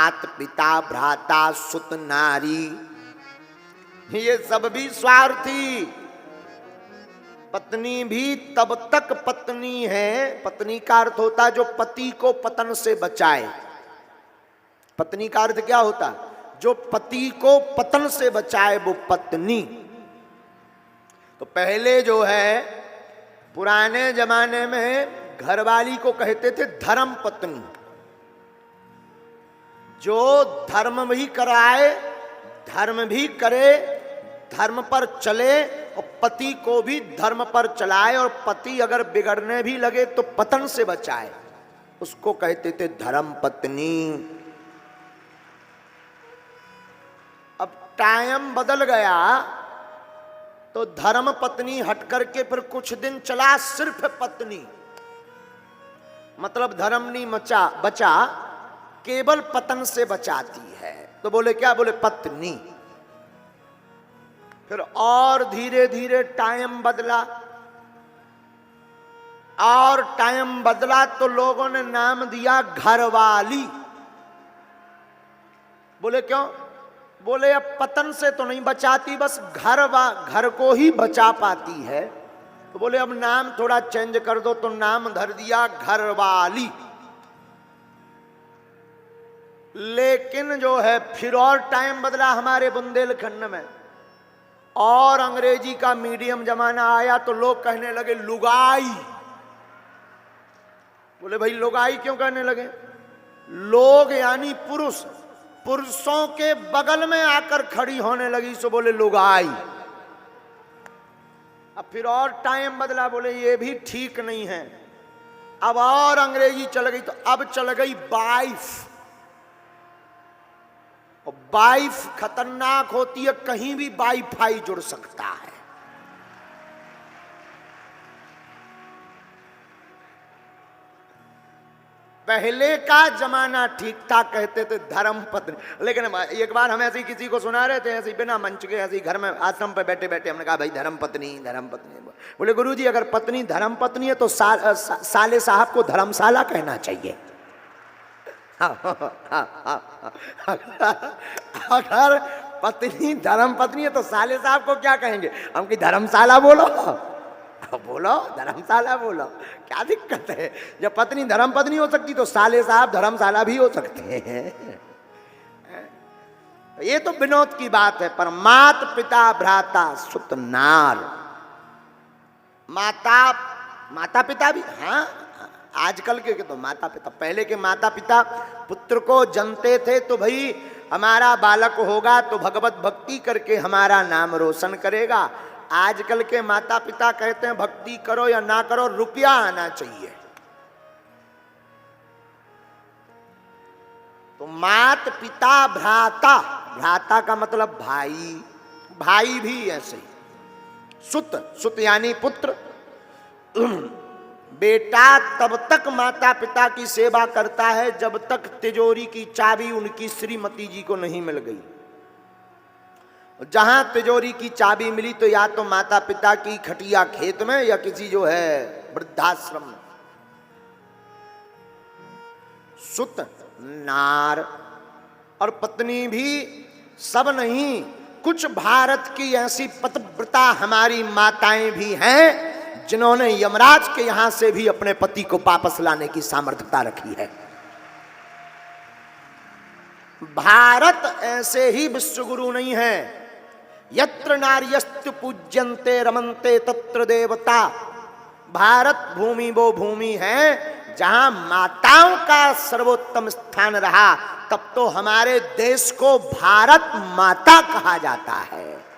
मात पिता भ्राता सुत नारी, ये सब भी स्वार्थी। पत्नी भी तब तक पत्नी है, पत्नी का अर्थ होता है जो पति को पतन से बचाए। पत्नी का अर्थ क्या होता है? जो पति को पतन से बचाए वो पत्नी। तो पहले जो है पुराने जमाने में घरवाली को कहते थे धर्म पत्नी, जो धर्म भी कराए, धर्म भी करे, धर्म पर चले और पति को भी धर्म पर चलाए, और पति अगर बिगड़ने भी लगे तो पतन से बचाए, उसको कहते थे धर्म पत्नी। अब टाइम बदल गया तो धर्म पत्नी हट करके फिर कुछ दिन चला सिर्फ पत्नी, मतलब धर्म नहीं बचा, केवल पतन से बचाती है। तो बोले क्या? बोले पत्नी। फिर और धीरे धीरे टाइम बदला, और टाइम बदला तो लोगों ने नाम दिया घरवाली। बोले क्यों? बोले अब पतन से तो नहीं बचाती, बस घर को ही बचा पाती है। तो बोले अब नाम थोड़ा चेंज कर दो, तो नाम धर दिया घरवाली। लेकिन जो है फिर और टाइम बदला हमारे बुंदेलखंड में, और अंग्रेजी का मीडियम जमाना आया तो लोग कहने लगे लुगाई। बोले भाई लुगाई क्यों कहने लगे? लोग यानी पुरुष, पुरुषों के बगल में आकर खड़ी होने लगी, सो बोले लुगाई। अब फिर और टाइम बदला, बोले ये भी ठीक नहीं है। अब और अंग्रेजी चल गई, तो अब चल गई वाइफ। और वाइफ खतरनाक होती है, कहीं भी वाईफाई जुड़ सकता है। पहले का जमाना ठीक था, कहते थे धर्म पत्नी। लेकिन एक बार हम ऐसे किसी को सुना रहे थे, ऐसे बिना मंच के, ऐसे घर में आश्रम पे बैठे बैठे हमने कहा भाई धर्म पत्नी धर्म पत्नी। बोले गुरुजी अगर पत्नी धर्म पत्नी है तो साले साहब को धर्मशाला कहना चाहिए। अगर पत्नी धर्म पत्नी है तो साले साहब को क्या कहेंगे? हम की धर्मशाला बोलो, बोलो धर्मशाला बोलो, क्या दिक्कत है? जब पत्नी धर्म पत्नी हो सकती तो साले साहब धर्मशाला भी हो सकते हैं। ये तो विनोद की बात है, पर मात पिता भ्राता सुत नार, माता पिता भी, हाँ आजकल के तो माता पिता, पहले के माता पिता पुत्र को जनते थे तो भाई हमारा बालक होगा तो भगवत भक्ति करके हमारा नाम रोशन करेगा। आजकल के माता पिता कहते हैं भक्ति करो या ना करो, रुपया आना चाहिए। तो मात पिता भ्राता, भ्राता का मतलब भाई, भाई भी ऐसे ही। सुत यानी पुत्र। बेटा तब तक माता पिता की सेवा करता है जब तक तिजोरी की चाबी उनकी श्रीमती जी को नहीं मिल गई। जहां तिजोरी की चाबी मिली तो या तो माता पिता की खटिया खेत में या किसी जो है वृद्धाश्रम में। सुत नार और पत्नी भी सब नहीं, कुछ भारत की ऐसी पतिव्रता हमारी माताएं भी हैं जिन्होंने यमराज के यहां से भी अपने पति को वापस लाने की सामर्थ्यता रखी है। भारत ऐसे ही विश्वगुरु नहीं है। यत्र नार्यस्तु पूज्यन्ते रमन्ते तत्र देवता। भारत भूमि वो भूमि है जहां माताओं का सर्वोत्तम स्थान रहा, तब तो हमारे देश को भारत माता कहा जाता है।